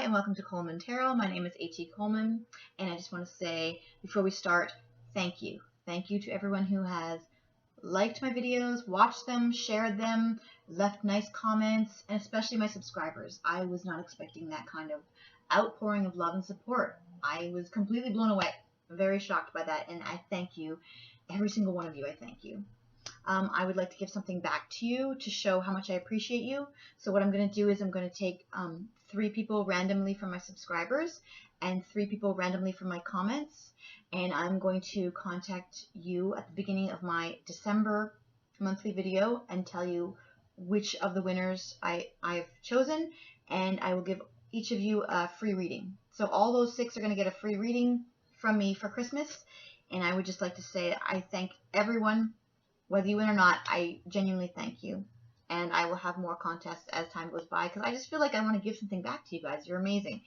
and welcome to Coleman Tarot. My name is H.E. Coleman, and I just want to say, before we start, thank you. Thank you to everyone who has liked my videos, watched them, shared them, left nice comments, and especially my subscribers. I was not expecting that kind of outpouring of love and support. I was completely blown away. Very shocked by that, and I thank you. Every single one of you, I thank you. I would like to give something back to you to show how much I appreciate you. So what I'm going to do is I'm going to take 3 people randomly from my subscribers and 3 people randomly from my comments, and I'm going to contact you at the beginning of my December monthly video and tell you which of the winners I've chosen, and I will give each of you a free reading. So all those 6 are going to get a free reading from me for Christmas, and I would just like to say that I thank everyone. Whether you win or not, I genuinely thank you. And I will have more contests as time goes by because I just feel like I want to give something back to you guys. You're amazing.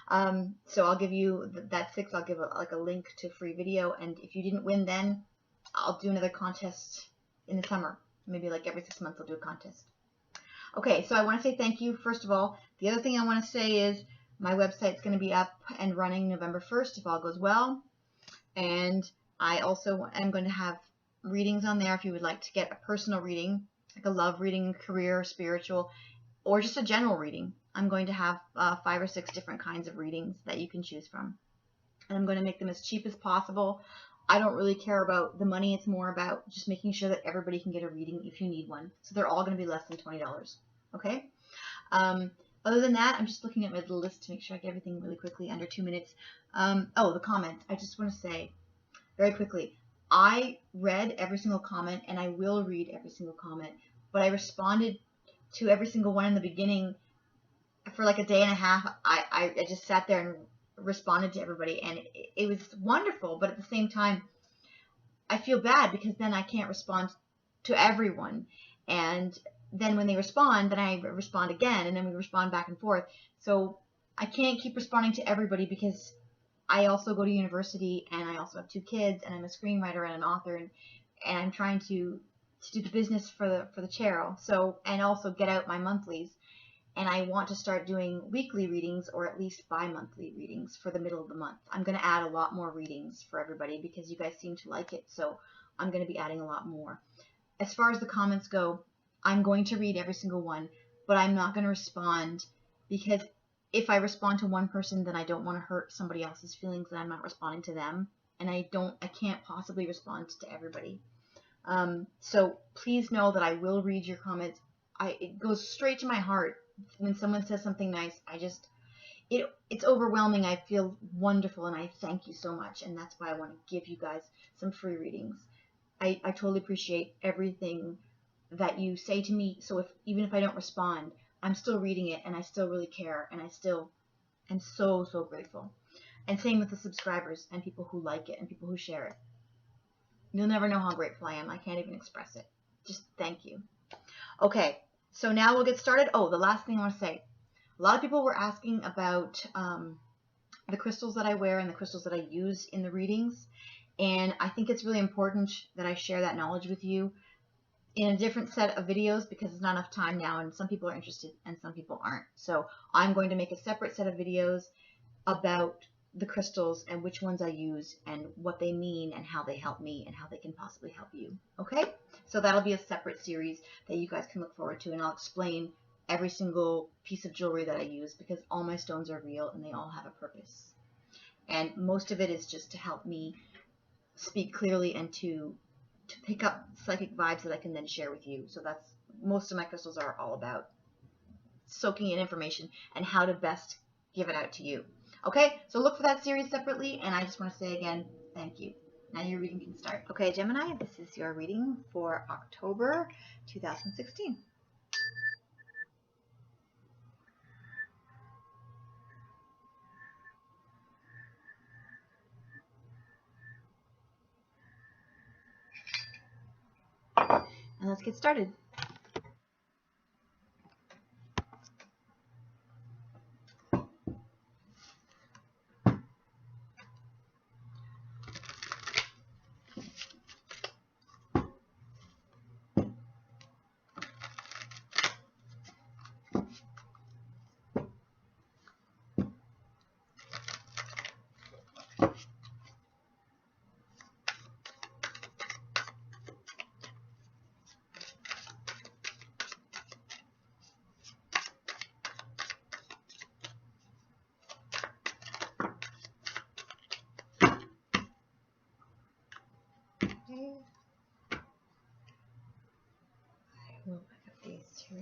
So I'll give you that 6. I'll give a link to free video. And if you didn't win then, I'll do another contest in the summer. Maybe like every 6 months I'll do a contest. Okay, so I want to say thank you, first of all. The other thing I want to say is my website's going to be up and running November 1st if all goes well. And I also am going to have readings on there if you would like to get a personal reading, like a love reading, career, spiritual, or just a general reading. I'm going to have 5 or 6 different kinds of readings that you can choose from. And I'm going to make them as cheap as possible. I don't really care about the money. It's more about just making sure that everybody can get a reading if you need one. So they're all going to be less than $20. Okay? Other than that, I'm just looking at my little list to make sure I get everything really quickly under 2 minutes. Oh, the comments. I just want to say very quickly, I read every single comment, and I will read every single comment, but I responded to every single one in the beginning for like a day and a half. I just sat there and responded to everybody, and it was wonderful, but at the same time, I feel bad because then I can't respond to everyone, and then when they respond, then I respond again, and then we respond back and forth. So I can't keep responding to everybody because I also go to university, and I also have 2 kids, and I'm a screenwriter and an author, and I'm trying to do the business for the tarot, so, and also get out my monthlies, and I want to start doing weekly readings or at least bi-monthly readings for the middle of the month. I'm going to add a lot more readings for everybody because you guys seem to like it, so I'm going to be adding a lot more. As far as the comments go, I'm going to read every single one, but I'm not going to respond because if I respond to one person, then I don't want to hurt somebody else's feelings that I'm not responding to them, and I can't possibly respond to everybody. So please know that I will read your comments. It goes straight to my heart when someone says something nice. It's overwhelming. I feel wonderful, and I thank you so much, and that's why I want to give you guys some free readings. I totally appreciate everything that you say to me. So even if I don't respond, I'm still reading it, and I still really care, and I still am so, so grateful. And same with the subscribers and people who like it and people who share it. You'll never know how grateful I am. I can't even express it. Just thank you. Okay, so now we'll get started. Oh, the last thing I want to say. A lot of people were asking about the crystals that I wear and the crystals that I use in the readings, and I think it's really important that I share that knowledge with you in a different set of videos because there's not enough time now, and some people are interested and some people aren't. So I'm going to make a separate set of videos about the crystals and which ones I use and what they mean and how they help me and how they can possibly help you. Okay? So that'll be a separate series that you guys can look forward to, and I'll explain every single piece of jewelry that I use because all my stones are real and they all have a purpose. And most of it is just to help me speak clearly and to pick up psychic vibes that I can then share with you. So that's most of my crystals are all about soaking in information and how to best give it out to you. Okay, so look for that series separately, and I just want to say again, thank you. Now your reading can start. Okay, Gemini, this is your reading for October 2016. And let's get started.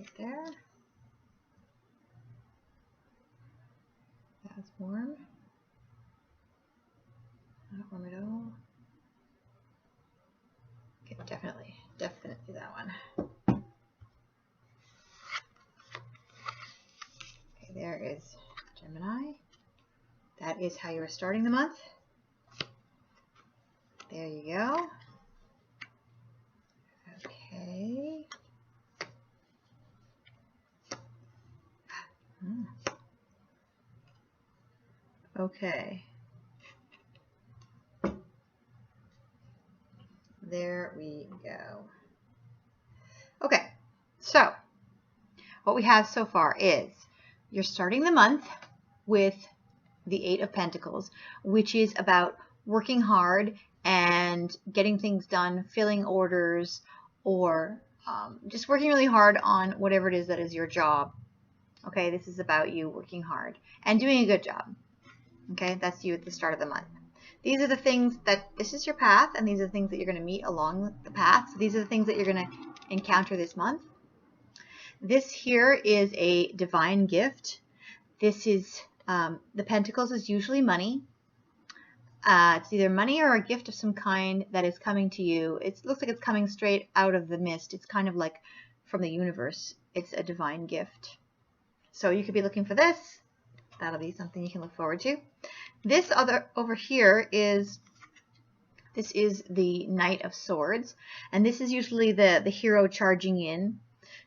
right there. That's warm. Not warm at all. Okay, definitely that one. Okay, there is Gemini. That is how you are starting the month. There you go. Okay. Okay. There we go. Okay, so what we have so far is you're starting the month with the Eight of Pentacles, which is about working hard and getting things done, filling orders, or just working really hard on whatever it is that is your job. Okay, this is about you working hard and doing a good job. Okay, that's you at the start of the month. These are the things that, this is your path, and these are the things that you're going to meet along the path. So these are the things that you're going to encounter this month. This here is a divine gift. This is, the Pentacles is usually money. It's either money or a gift of some kind that is coming to you. It looks like it's coming straight out of the mist. It's kind of like from the universe. It's a divine gift. So you could be looking for this. That'll be something you can look forward to. This other over here is, this is the Knight of Swords, and this is usually the hero charging in.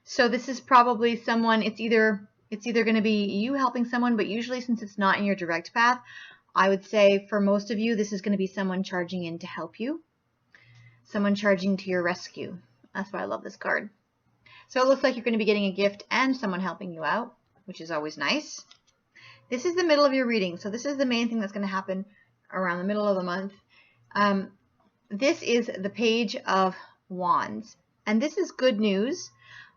So this is probably someone, it's either going to be you helping someone, but usually since it's not in your direct path, I would say for most of you, this is going to be someone charging in to help you. Someone charging to your rescue. That's why I love this card. So it looks like you're going to be getting a gift and someone helping you out, which is always nice. This is the middle of your reading, so this is the main thing that's going to happen around the middle of the month. This is the Page of Wands, and this is good news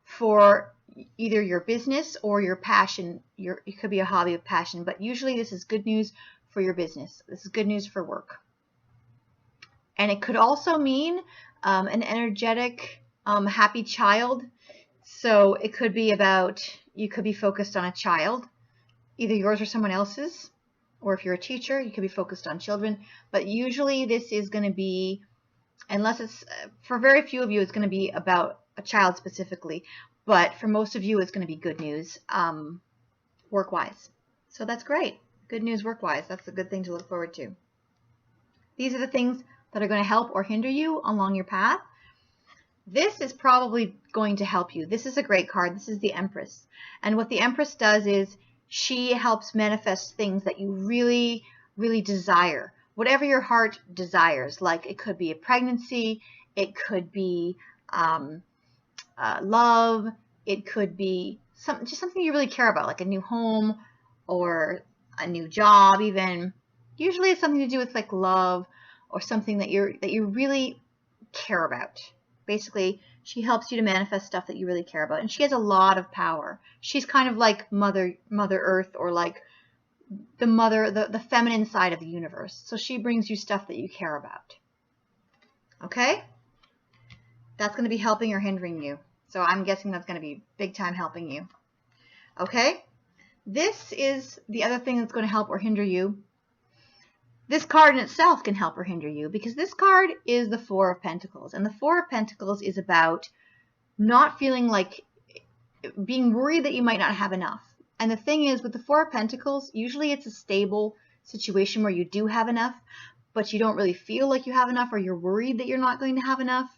for either your business or your passion. It could be a hobby of passion, but usually this is good news for your business. This is good news for work. And it could also mean an energetic, happy child. So it could be about, you could be focused on a child, either yours or someone else's, or if you're a teacher, you could be focused on children. But usually this is going to be, unless it's, for very few of you, it's going to be about a child specifically. But for most of you, it's going to be good news, work-wise. So that's great. Good news work-wise. That's a good thing to look forward to. These are the things that are going to help or hinder you along your path. This is probably going to help you. This is a great card. This is the Empress. And what the Empress does is she helps manifest things that you really, really desire. Whatever your heart desires. Like it could be a pregnancy. It could be love. It could be just something you really care about, like a new home or a new job even. Usually it's something to do with like love or something that you really care about. Basically, she helps you to manifest stuff that you really care about. And she has a lot of power. She's kind of like Mother Earth, or like the feminine side of the universe. So she brings you stuff that you care about. Okay? That's going to be helping or hindering you. So I'm guessing that's going to be big time helping you. Okay? This is the other thing that's going to help or hinder you. This card in itself can help or hinder you, because this card is the Four of Pentacles. And the Four of Pentacles is about not feeling like, being worried that you might not have enough. And the thing is, with the Four of Pentacles, usually it's a stable situation where you do have enough, but you don't really feel like you have enough, or you're worried that you're not going to have enough.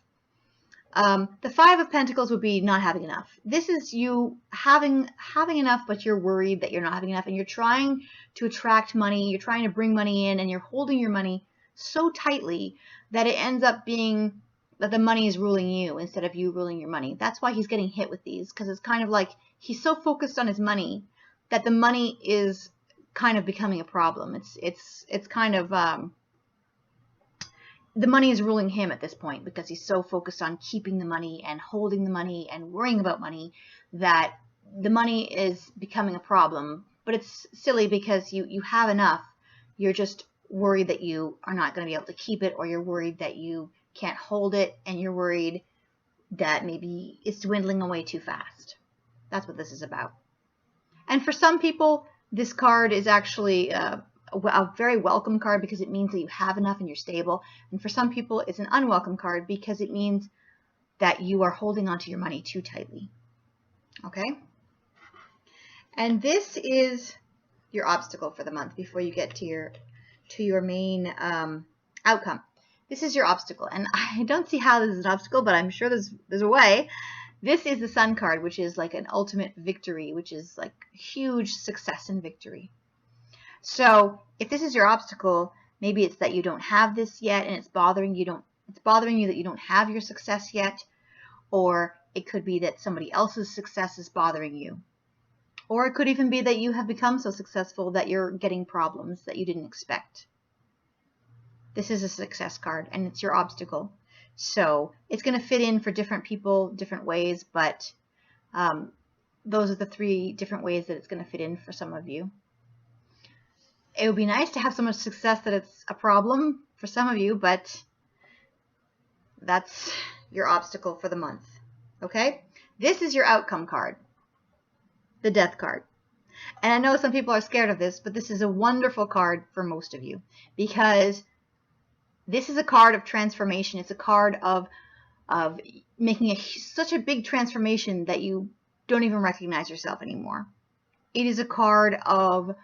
The Five of Pentacles would be not having enough. This is you having enough, but you're worried that you're not having enough, and you're trying to attract money, you're trying to bring money in, and you're holding your money so tightly that it ends up being that the money is ruling you instead of you ruling your money. That's why he's getting hit with these, because it's kind of like he's so focused on his money that the money is kind of becoming a problem. It's kind of the money is ruling him at this point, because he's so focused on keeping the money and holding the money and worrying about money that the money is becoming a problem. But it's silly, because you have enough. You're just worried that you are not going to be able to keep it, or you're worried that you can't hold it, and you're worried that maybe it's dwindling away too fast. That's what this is about. And for some people, this card is actually a very welcome card because it means that you have enough and you're stable. And for some people, it's an unwelcome card because it means that you are holding onto your money too tightly. Okay? And this is your obstacle for the month before you get to your main outcome. This is your obstacle, and I don't see how this is an obstacle, but I'm sure there's a way. This is the Sun card, which is like an ultimate victory, which is like huge success and victory. So if this is your obstacle, maybe it's that you don't have this yet, and it's bothering you that you don't have your success yet, or it could be that somebody else's success is bothering you. Or it could even be that you have become so successful that you're getting problems that you didn't expect. This is a success card, and it's your obstacle. So it's going to fit in for different people, different ways, but those are the 3 different ways that it's going to fit in for some of you. It would be nice to have so much success that it's a problem for some of you, but that's your obstacle for the month. Okay? This is your outcome card, the Death card. And I know some people are scared of this, but this is a wonderful card for most of you because this is a card of transformation. It's a card of making such a big transformation that you don't even recognize yourself anymore. It is a card of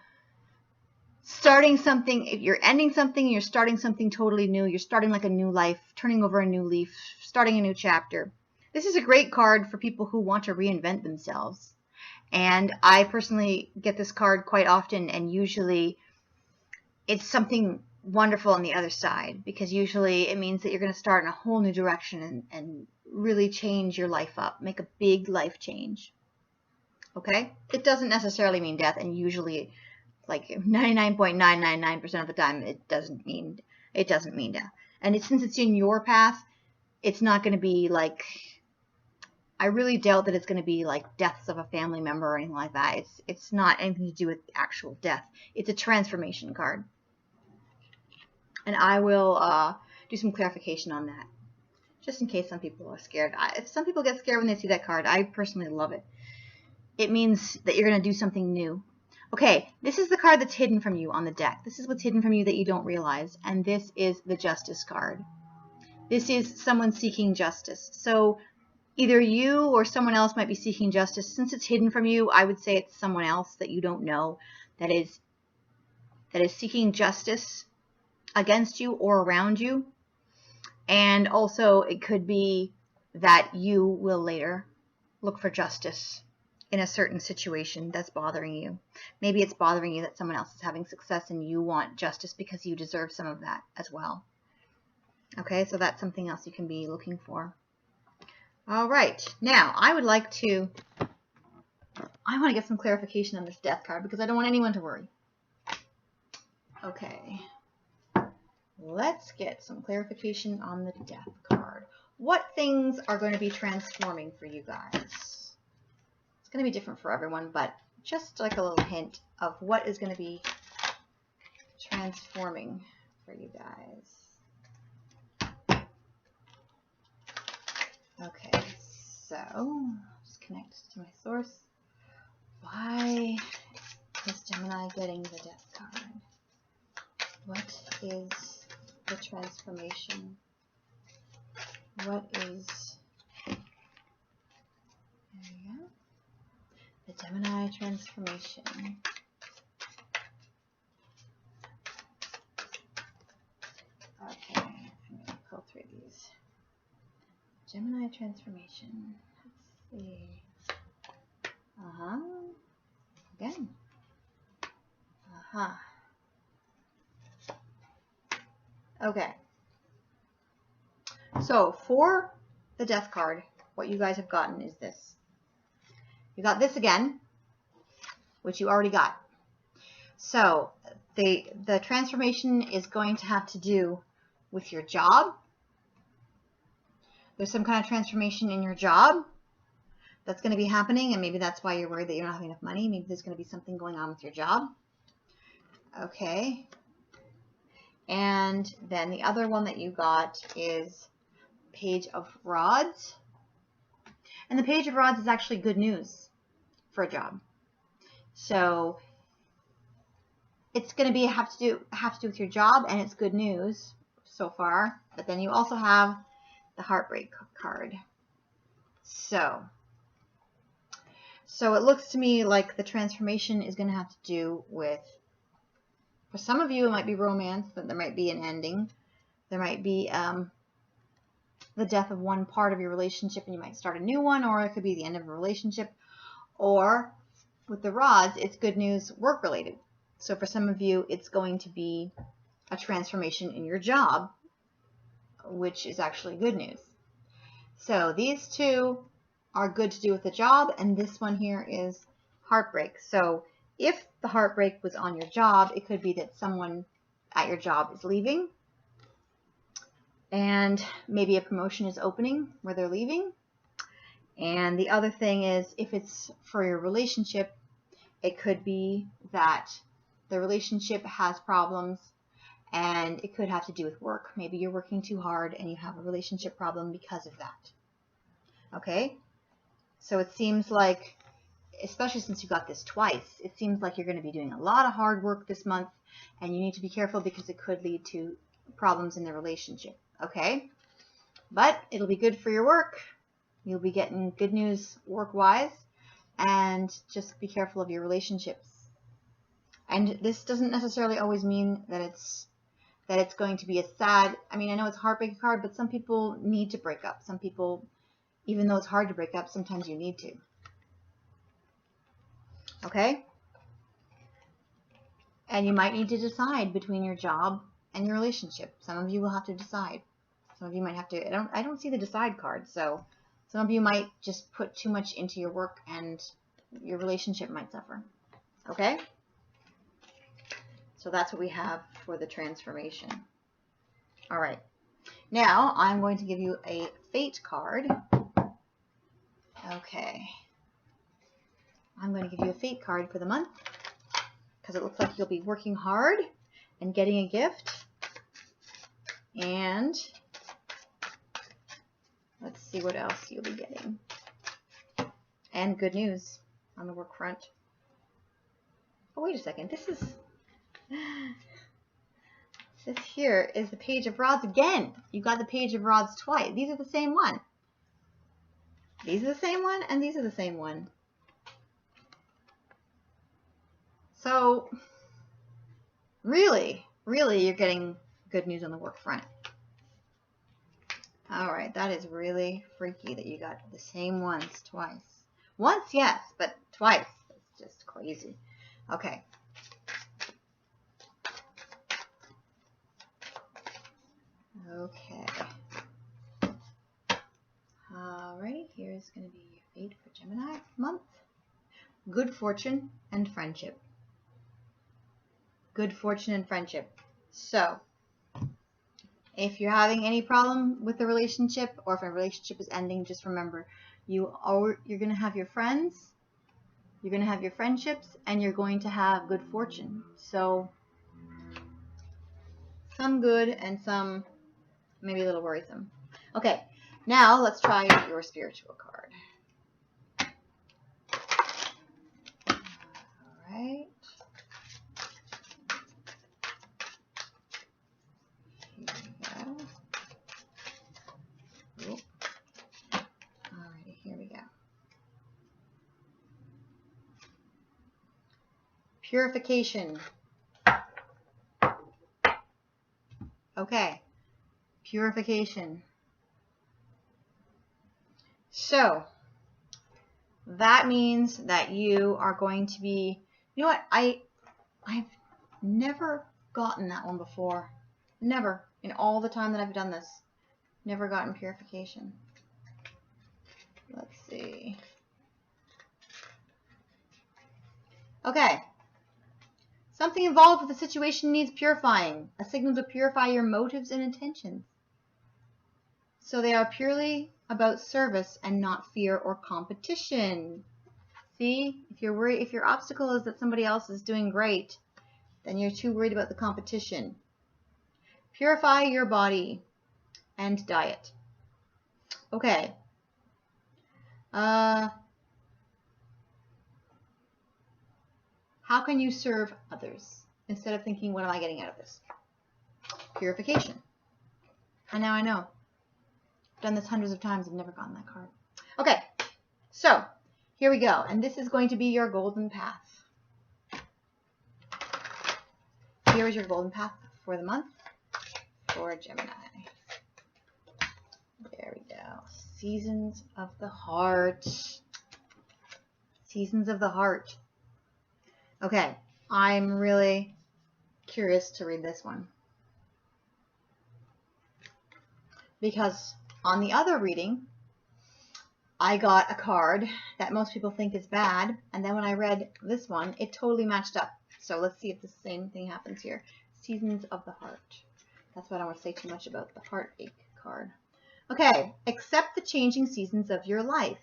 starting something. If you're ending something, you're starting something totally new. You're starting like a new life, turning over a new leaf, starting a new chapter. This is a great card for people who want to reinvent themselves. And I personally get this card quite often, and usually it's something wonderful on the other side, because usually it means that you're going to start in a whole new direction and really change your life up, make a big life change. Okay? It doesn't necessarily mean death, and usually like 99.999% of the time it doesn't mean death. And since it's in your path, it's not going to be like, I really doubt that it's going to be like deaths of a family member or anything like that. It's not anything to do with actual death. It's a transformation card. And I will do some clarification on that, just in case some people are scared. If some people get scared when they see that card, I personally love it. It means that you're going to do something new. Okay, this is the card that's hidden from you on the deck. This is what's hidden from you that you don't realize. And this is the Justice card. This is someone seeking justice. So either you or someone else might be seeking justice. Since it's hidden from you, I would say it's someone else that you don't know that is seeking justice against you or around you. And also it could be that you will later look for justice in a certain situation that's bothering you. Maybe it's bothering you that someone else is having success and you want justice because you deserve some of that as well. Okay, so that's something else you can be looking for. All right, now I want to get some clarification on this Death card because I don't want anyone to worry. Okay, let's get some clarification on the Death card. What things are going to be transforming for you guys? It's going to be different for everyone, but just like a little hint of what is going to be transforming for you guys. Okay, so just connect to my source. Why is Gemini getting the Death card? What is the transformation? What is, there we go, the Gemini transformation? Okay, I'm going to pull through these. Gemini transformation. Let's see. Again. Okay. So for the Death card, what you guys have gotten is this. You got this again, which you already got. So the transformation is going to have to do with your job. There's some kind of transformation in your job that's going to be happening, and maybe that's why you're worried that you don't have enough money. Maybe there's going to be something going on with your job. Okay. And then the other one that you got is Page of Rods. And the Page of Rods is actually good news. for a job. So it's going to be have to do with your job, and it's good news so far. But then you also have the heartbreak card. So it looks to me like the transformation is going to have to do with, for some of you, it might be romance, but there might be an ending. There might be the death of one part of your relationship and you might start a new one, or it could be the end of a relationship. Or with the rods, it's good news work related. So for some of you, it's going to be a transformation in your job, which is actually good news. So these two are good to do with the job, and this one here is heartbreak. So if the heartbreak was on your job, it could be that someone at your job is leaving, and maybe a promotion is opening where they're leaving. And the other thing is, if it's for your relationship, it could be that the relationship has problems, and it could have to do with work. Maybe you're working too hard and you have a relationship problem because of that. Okay? So it seems like, especially since you got this twice, it seems like you're going to be doing a lot of hard work this month, and you need to be careful because it could lead to problems in the relationship. Okay? But it'll be good for your work. You'll be getting good news work-wise, and just be careful of your relationships. And this doesn't necessarily always mean that it's going to be a sad, I mean, I know it's a heartbreak card, but some people need to break up. Some people, even though it's hard to break up, sometimes you need to. Okay? And you might need to decide between your job and your relationship. Some of you will have to decide. Some of you might have to, I don't see the decide card, so some of you might just put too much into your work and your relationship might suffer. Okay? So that's what we have for the transformation. All right. Now I'm going to give you a fate card. Okay. I'm going to give you a fate card for the month because it looks like you'll be working hard and getting a gift. And let's see what else you'll be getting. And good news on the work front. Oh, wait a second. This here is the Page of Rods again. You got the Page of Rods twice. These are the same one. These are the same one, and these are the same one. So, really, you're getting good news on the work front. Alright, that is really freaky that you got the same ones twice. Once, yes, but twice. That's just crazy. Okay. Okay. Alrighty, here's going to be your fate for Gemini month. Good fortune and friendship. Good fortune and friendship. So, if you're having any problem with the relationship, or if a relationship is ending, just remember, you're going to have your friends, you're going to have your friendships, and you're going to have good fortune. So, some good and some maybe a little worrisome. Okay, now let's try your spiritual card. All right. Here we go. Oop. Alrighty, here we go. Purification. Okay. Purification. So, that means that you are going to be, you know what, I've never gotten that one before. Never. In all the time that I've done this. Never gotten purification. Let's see. Okay. Something involved with the situation needs purifying. A signal to purify your motives and intentions. So they are purely about service and not fear or competition. See, if you're worried, if your obstacle is that somebody else is doing great, then you're too worried about the competition. Purify your body and diet. Okay. How can you serve others instead of thinking, what am I getting out of this? Purification. And now I know. I've done this hundreds of times. I've never gotten that card. Okay, so here we go. And this is going to be your golden path. Here is your golden path for the month for Gemini. There we go. Seasons of the heart. Seasons of the heart. Okay, I'm really curious to read this one. Because on the other reading, I got a card that most people think is bad, and then when I read this one, it totally matched up. So let's see if the same thing happens here. Seasons of the heart. That's what I don't want to say too much about the heartache card. Okay, accept the changing seasons of your life.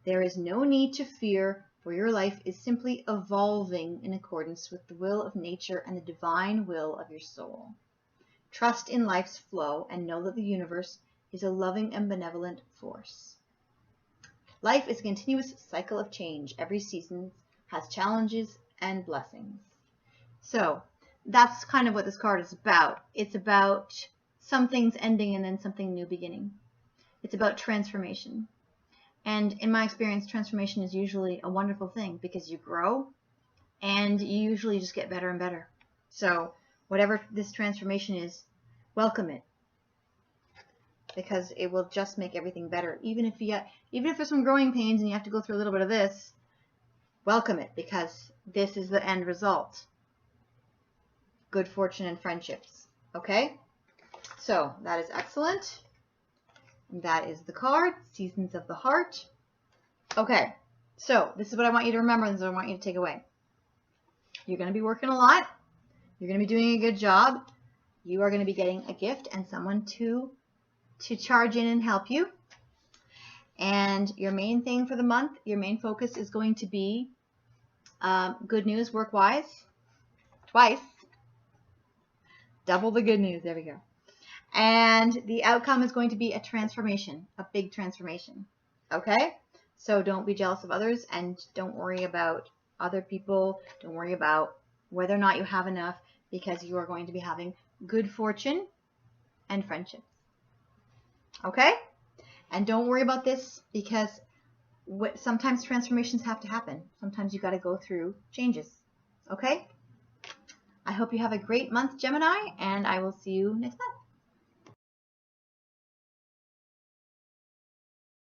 There is no need to fear, for your life is simply evolving in accordance with the will of nature and the divine will of your soul. Trust in life's flow and know that the universe is a loving and benevolent force. Life is a continuous cycle of change. Every season has challenges and blessings. So that's kind of what this card is about. It's about some things ending and then something new beginning. It's about transformation. And in my experience, transformation is usually a wonderful thing because you grow and you usually just get better and better. So whatever this transformation is, welcome it, because it will just make everything better. Even if there's some growing pains and you have to go through a little bit of this, welcome it, because this is the end result. Good fortune and friendships. Okay? So that is excellent. That is the card, Seasons of the Heart. Okay, so this is what I want you to remember, and this is what I want you to take away. You're going to be working a lot. You're going to be doing a good job. You are going to be getting a gift and someone to charge in and help you. And your main thing for the month, your main focus is going to be good news work-wise. Twice. Double the good news. There we go. And the outcome is going to be a transformation, a big transformation. Okay? So don't be jealous of others and don't worry about other people. Don't worry about whether or not you have enough, because you are going to be having good fortune and friendships. Okay? And don't worry about this, because sometimes transformations have to happen. Sometimes you got to go through changes. Okay? I hope you have a great month, Gemini, and I will see you next month.